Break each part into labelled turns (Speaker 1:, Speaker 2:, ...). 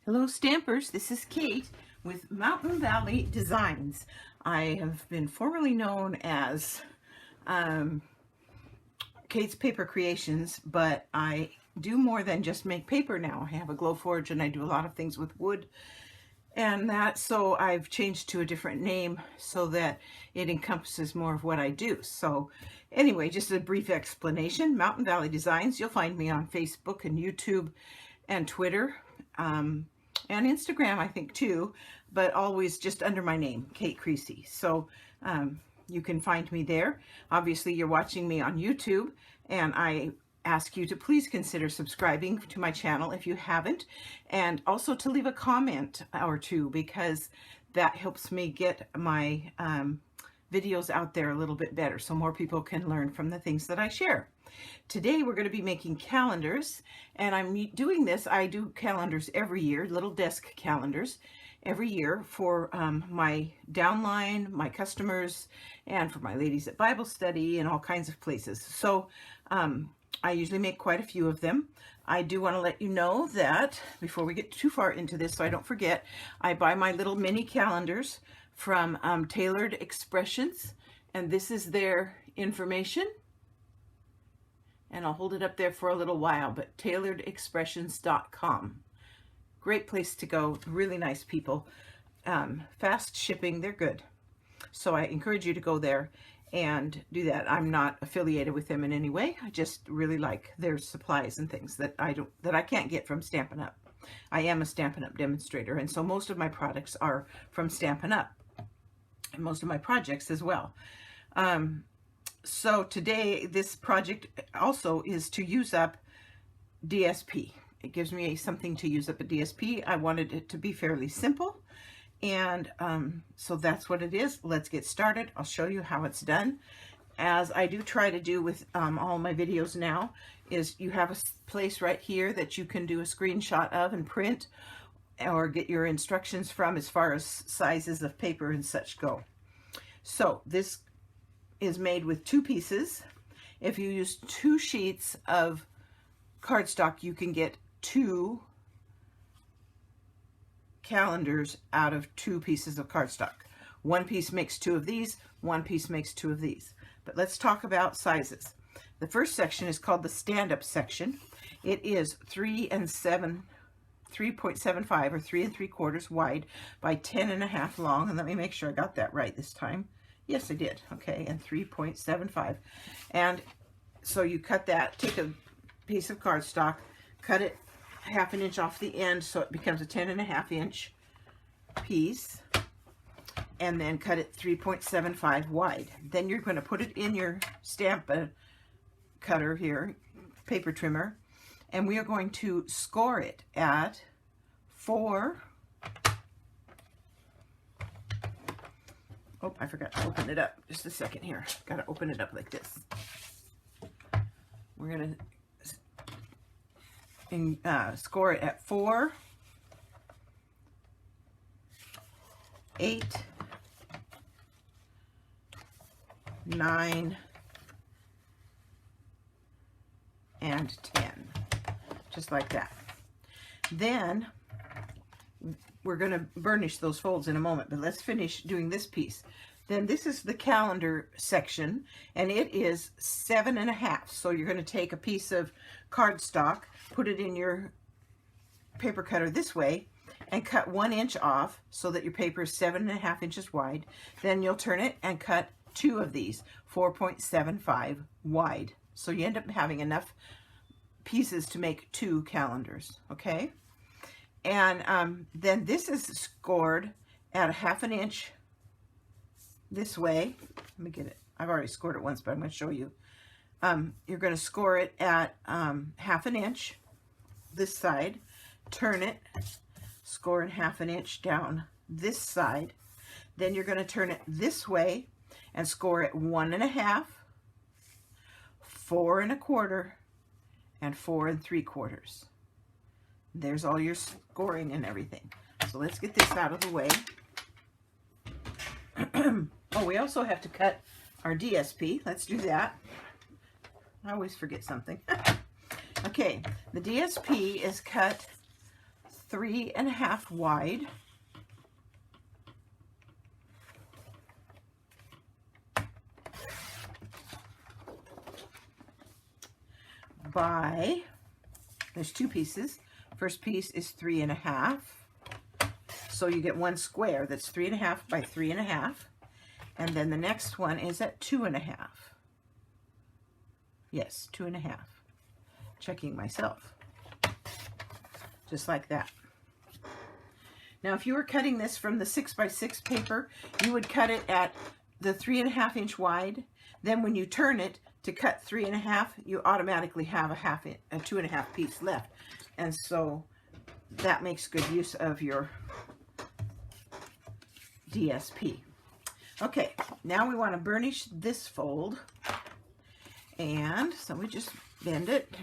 Speaker 1: Hello Stampers, this is Kate with Mountain Valley Designs. I have been formerly known as Kate's Paper Creations, but I do more than just make paper now. I have a glow forge and I do a lot of things with wood and that, so I've changed to a different name so that it encompasses more of what I do. So anyway, just a brief explanation. Mountain Valley Designs, you'll find me on Facebook and YouTube and Twitter. And Instagram, I think, too, but always just under my name, Kate Creasy. So you can find me there. Obviously, you're watching me on YouTube, and I ask you to please consider subscribing to my channel if you haven't, and also to leave a comment or two, because that helps me get my videos out there a little bit better so more people can learn from the things that I share. Today we're going to be making calendars, and I'm doing this. I do calendars every year, little desk calendars every year for my downline, my customers, and for my ladies at Bible study and all kinds of places. So I usually make quite a few of them. I do want to let you know that before we get too far into this, so I don't forget, I buy my little mini calendars from Tailored Expressions, and this is their information. And I'll hold it up there for a little while, but tailoredexpressions.com. Great place to go, really nice people. Fast shipping, they're good. So I encourage you to go there and do that. I'm not affiliated with them in any way. I just really like their supplies and things that I can't get from Stampin' Up. I am a Stampin' Up demonstrator, and so most of my products are from Stampin' Up, and most of my projects as well. So today, this project also is to use up DSP. It gives me something to use up a DSP. I wanted it to be fairly simple, and so that's what it is. Let's get started. I'll show you how it's done. As I do try to do with all my videos now, is you have a place right here that you can do a screenshot of and print, or get your instructions from as far as sizes of paper and such go. So this is made with 2 pieces. If you use 2 sheets of cardstock, you can get 2 calendars out of 2 pieces of cardstock. 1 piece makes 2 of these, 1 piece makes 2 of these. But let's talk about sizes. The first section is called the stand-up section. It is 3.75 or 3 3/4 wide by 10.5 long. And let me make sure I got that right this time. Yes, I did. Okay, and 3.75. And so you cut that, take a piece of cardstock, cut it 1/2 inch off the end so it becomes a 10.5 inch piece, and then cut it 3.75 wide. Then you're going to put it in your stamp cutter here, paper trimmer, and we are going to score it at 4. Oh, I forgot to open it up. Just a second here. Got to open it up like this. We're going to score it at 4, 8, 9, and 10. Just like that. Then we're going to burnish those folds in a moment, but let's finish doing this piece. Then this is the calendar section, and it is 7.5. So you're going to take a piece of cardstock, put it in your paper cutter this way, and cut 1 inch off so that your paper is 7.5 inches wide. Then you'll turn it and cut 2 of these, 4.75 wide. So you end up having enough pieces to make 2 calendars, okay? And then this is scored at 1/2 inch this way. Let me get it. I've already scored it once, but I'm going to show you. You're going to score it at 1/2 inch this side, turn it, score it 1/2 inch down this side. Then you're going to turn it this way and score it 1.5, 4 1/4, and 4 3/4. There's all your scoring and everything. So let's get this out of the way. Oh, we also have to cut our DSP. Let's do that. I always forget something. Okay, the DSP is cut 3.5 wide by, there's two pieces. First piece is 3.5. So you get one square that's 3.5 by 3.5. And then the next one is at 2.5. Yes, 2.5. Checking myself. Just like that. Now, if you were cutting this from the 6x6 paper, you would cut it at the 3.5 inch wide. Then when you turn it to cut 3.5, you automatically have a 2.5 piece left. And so that makes good use of your DSP. Okay, now we want to burnish this fold. And so we just bend it.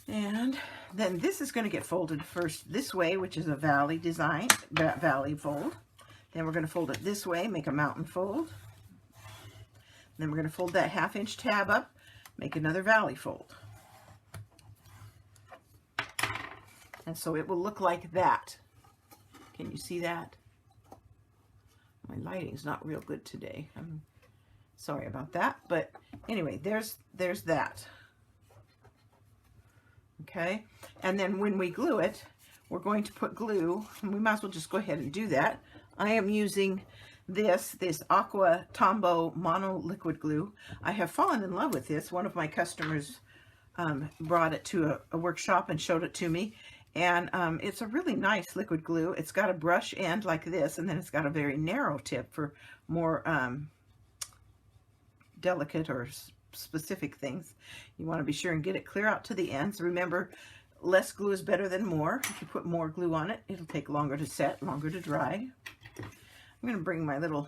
Speaker 1: And then this is going to get folded first this way, which is a valley design, valley fold. Then we're going to fold it this way, make a mountain fold. Then we're going to fold that 1/2 inch tab up, make another valley fold. And so it will look like that. Can you see that? My lighting's not real good today. I'm sorry about that. But anyway, there's that. Okay, and then when we glue it, we're going to put glue, and we might as well just go ahead and do that. I am using this Aqua Tombow Mono Liquid Glue. I have fallen in love with this. One of my customers brought it to a workshop and showed it to me, and it's a really nice liquid glue. It's got a brush end like this, and then it's got a very narrow tip for more delicate or specific things. You want to be sure and get it clear out to the ends. Remember, less glue is better than more. If you put more glue on it, it'll take longer to set, longer to dry. I'm going to bring my little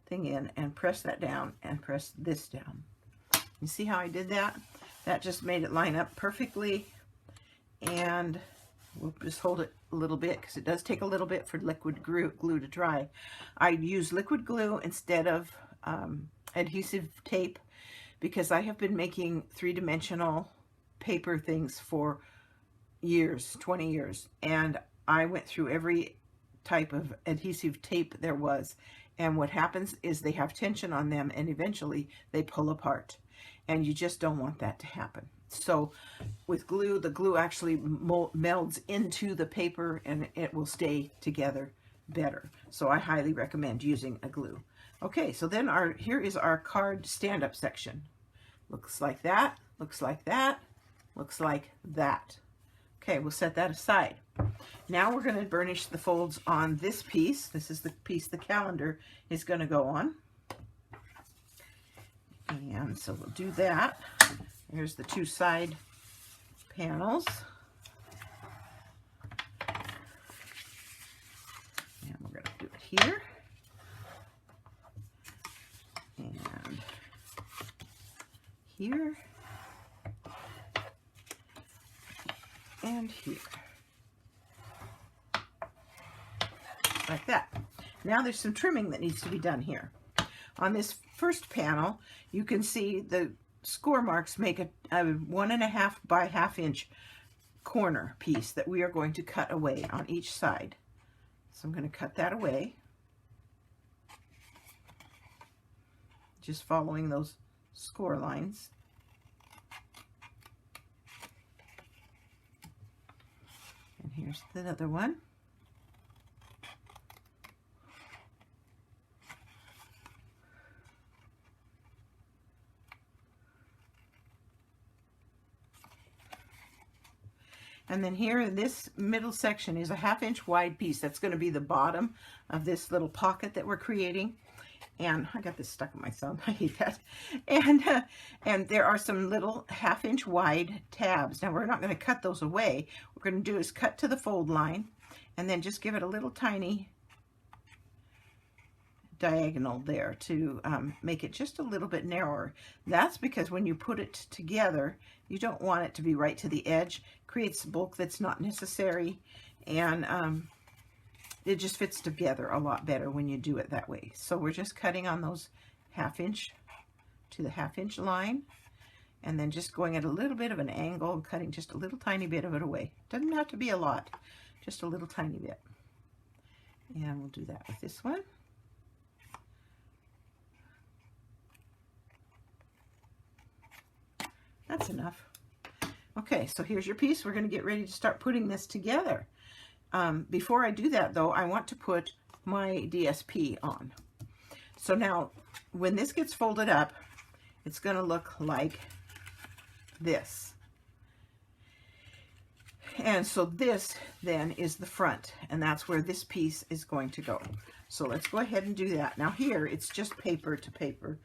Speaker 1: thing in and press that down and press this down. You see how I did that? That just made it line up perfectly. And we'll just hold it a little bit because it does take a little bit for liquid glue to dry. I use liquid glue instead of adhesive tape, because I have been making 3-dimensional paper things for years, 20 years, and I went through every type of adhesive tape there was, and what happens is they have tension on them and eventually they pull apart, and you just don't want that to happen. So with glue, the glue actually melds into the paper and it will stay together better. So I highly recommend using a glue. Okay, so then here is our card stand-up section. Looks like that, looks like that, looks like that. Okay, we'll set that aside. Now we're going to burnish the folds on this piece. This is the piece the calendar is going to go on. And so we'll do that. Here's the two side panels. And we're going to do it here. And here. And here. Like that. Now there's some trimming that needs to be done here. On this first panel, you can see the score marks make a 1.5 by 1/2 inch corner piece that we are going to cut away on each side. So I'm going to cut that away. Just following those score lines. And here's the other one. And then here in this middle section is a 1/2 inch wide piece. That's going to be the bottom of this little pocket that we're creating. And I got this stuck in my thumb. I hate that. And there are some little 1/2 inch wide tabs. Now we're not going to cut those away. What we're going to do is cut to the fold line and then just give it a little tiny diagonal there to make it just a little bit narrower. That's because when you put it together, you don't want it to be right to the edge. Creates bulk that's not necessary, and it just fits together a lot better when you do it that way. So we're just cutting on those 1/2 inch to the 1/2 inch line, and then just going at a little bit of an angle and cutting just a little tiny bit of it away. Doesn't have to be a lot, just a little tiny bit. And we'll do that with this one. That's enough. Okay, so here's your piece. We're going to get ready to start putting this together. Before I do that, though, I want to put my DSP on. So now, when this gets folded up, it's going to look like this. And so this then is the front, and that's where this piece is going to go. So let's go ahead and do that. Now here, it's just paper to paper.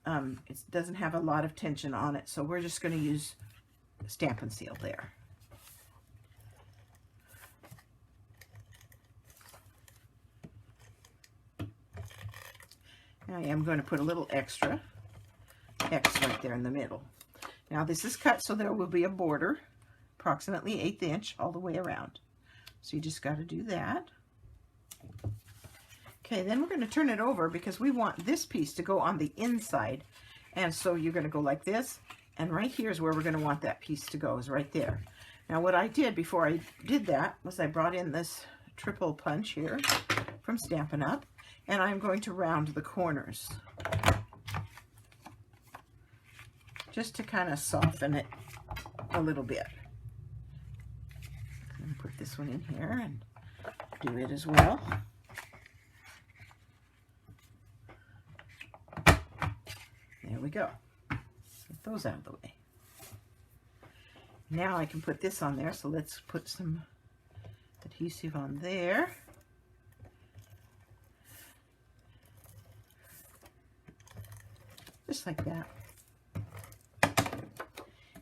Speaker 1: It doesn't have a lot of tension on it, so we're just going to use Stampin' Seal there. I am going to put a little extra X right there in the middle. Now this is cut so there will be a border, approximately 1/8 inch all the way around. So you just got to do that. Okay, then we're going to turn it over because we want this piece to go on the inside. And so you're going to go like this, and right here is where we're going to want that piece to go, is right there. Now what I did before I did that was I brought in this triple punch here from Stampin' Up, and I'm going to round the corners just to kind of soften it a little bit. I'm going to put this one in here and do it as well. There we go. Get those out of the way. Now I can put this on there, so let's put some adhesive on there. Just like that.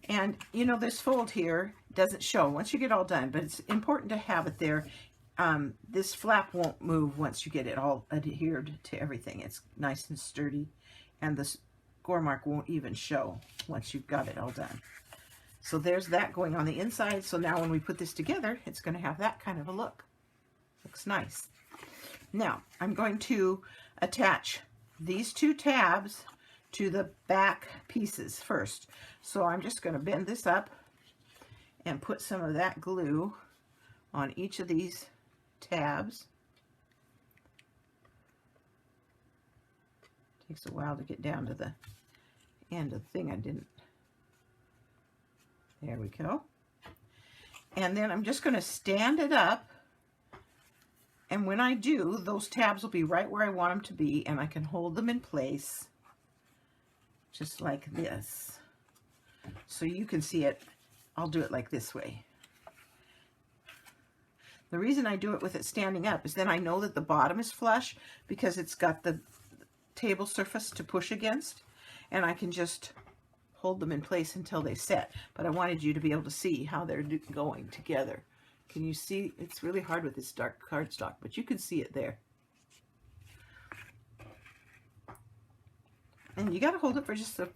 Speaker 1: And you know, this fold here doesn't show once you get all done, but it's important to have it there. This flap won't move once you get it all adhered to everything. It's nice and sturdy, and the score mark won't even show once you've got it all done. So there's that going on the inside. So now when we put this together, it's going to have that kind of a look. Looks nice. Now I'm going to attach these two tabs to the back pieces first. So I'm just going to bend this up and put some of that glue on each of these tabs. Takes a while to get down to the end of the thing. I didn't. There we go. And then I'm just going to stand it up, and when I do, those tabs will be right where I want them to be, and I can hold them in place just like this. So you can see it. I'll do it like this way. The reason I do it with it standing up is then I know that the bottom is flush because it's got the table surface to push against, and I can just hold them in place until they set. But I wanted you to be able to see how they're going together. Can you see? It's really hard with this dark cardstock, but you can see it there. And you got to hold it for just a,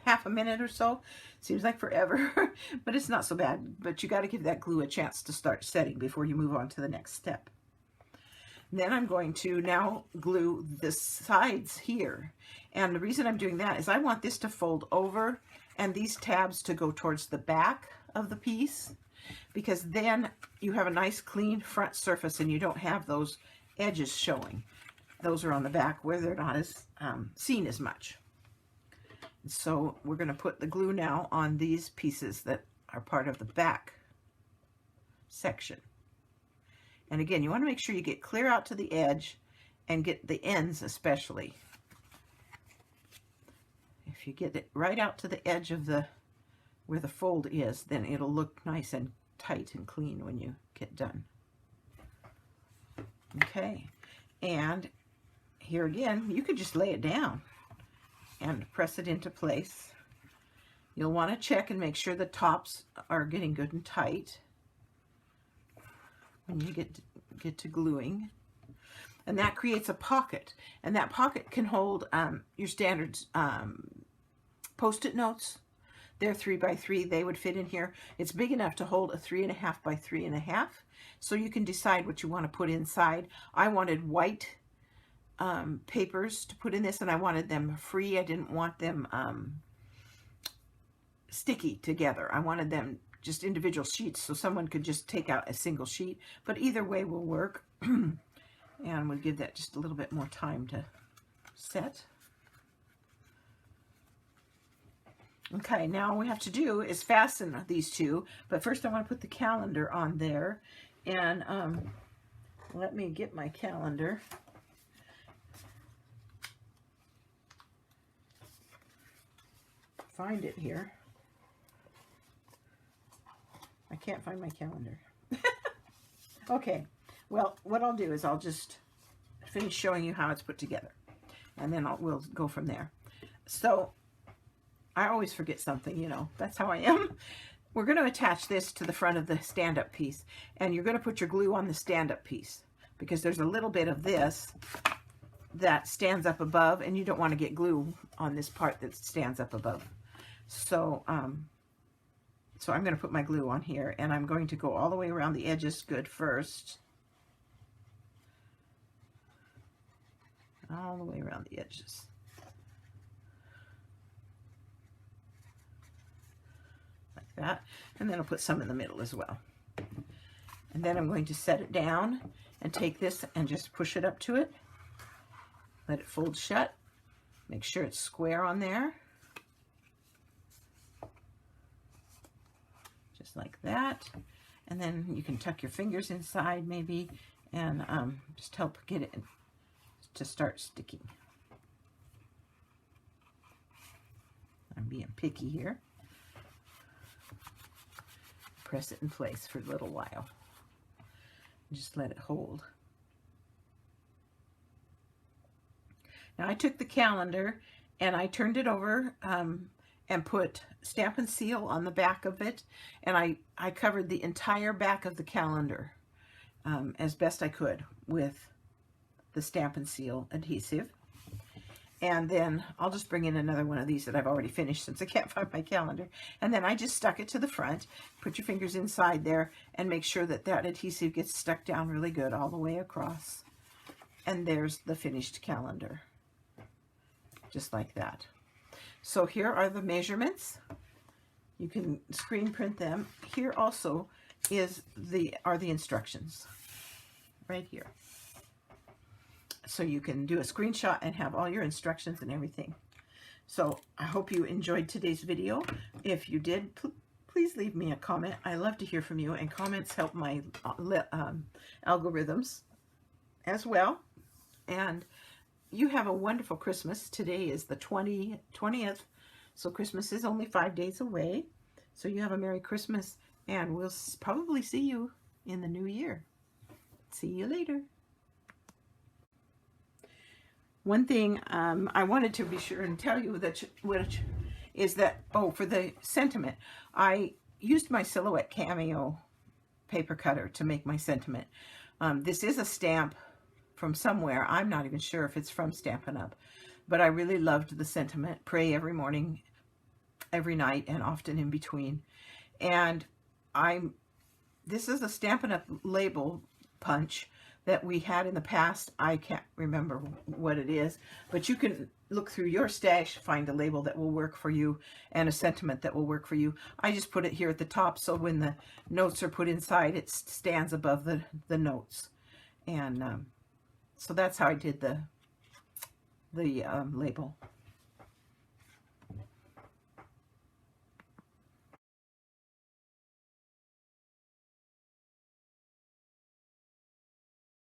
Speaker 1: half a minute or so. Seems like forever, but it's not so bad. But you got to give that glue a chance to start setting before you move on to the next step. And then I'm going to now glue the sides here. And the reason I'm doing that is I want this to fold over and these tabs to go towards the back of the piece, because then you have a nice clean front surface and you don't have those edges showing. Those are on the back where they're not as seen as much. So we're going to put the glue now on these pieces that are part of the back section. And again, you want to make sure you get clear out to the edge and get the ends especially. If you get it right out to the edge of where the fold is, then it'll look nice and tight and clean when you get done. Okay, and here again, you could just lay it down and press it into place. You'll want to check and make sure the tops are getting good and tight when you get to gluing. And that creates a pocket, and that pocket can hold your standard Post-it notes. They're 3 by 3. They would fit in here. It's big enough to hold a 3.5 by 3.5. So you can decide what you want to put inside. I wanted white papers to put in this, and I wanted them free. I didn't want them sticky together. I wanted them just individual sheets so someone could just take out a single sheet, but either way will work. And we'll give that just a little bit more time to set. Okay, now all we have to do is fasten these two, but first I want to put the calendar on there. And let me get my calendar. Find it here. I can't find my calendar. Okay, well, what I'll do is I'll just finish showing you how it's put together, and then we'll go from there. So I always forget something, you know, that's how I am. We're going to attach this to the front of the stand-up piece, and you're going to put your glue on the stand-up piece because there's a little bit of this that stands up above, and you don't want to get glue on this part that stands up above. So, so I'm going to put my glue on here, and I'm going to go all the way around the edges good first. All the way around the edges. Like that. And then I'll put some in the middle as well. And then I'm going to set it down and take this and just push it up to it. Let it fold shut. Make sure it's square on there. Just like that. And then you can tuck your fingers inside maybe and just help get it to start sticking. I'm being picky here. Press it in place for a little while. Just let it hold. Now I took the calendar and I turned it over and put Stampin' Seal on the back of it, and I covered the entire back of the calendar as best I could with the Stampin' Seal adhesive. And then I'll just bring in another one of these that I've already finished since I can't find my calendar. And then I just stuck it to the front. Put your fingers inside there and make sure that that adhesive gets stuck down really good all the way across. And there's the finished calendar. Just like that. So here are the measurements. You can screen print them. Here also are the instructions. Right here. So you can do a screenshot and have all your instructions and everything. So I hope you enjoyed today's video. If you did, please leave me a comment. I love to hear from you, and comments help my algorithms as well. And you have a wonderful Christmas. Today is the 20th, so Christmas is only 5 days away. So you have a Merry Christmas, and we'll probably see you in the new year. See you later. One thing I wanted to be sure and tell you that for the sentiment, I used my Silhouette Cameo paper cutter to make my sentiment. This is a stamp from somewhere. I'm not even sure if it's from Stampin' Up, but I really loved the sentiment. Pray every morning, every night, and often in between. And this is a Stampin' Up label punch that we had in the past. I can't remember what it is, but you can look through your stash, find a label that will work for you and a sentiment that will work for you. I just put it here at the top, so when the notes are put inside, it stands above the notes. And so that's how I did the label.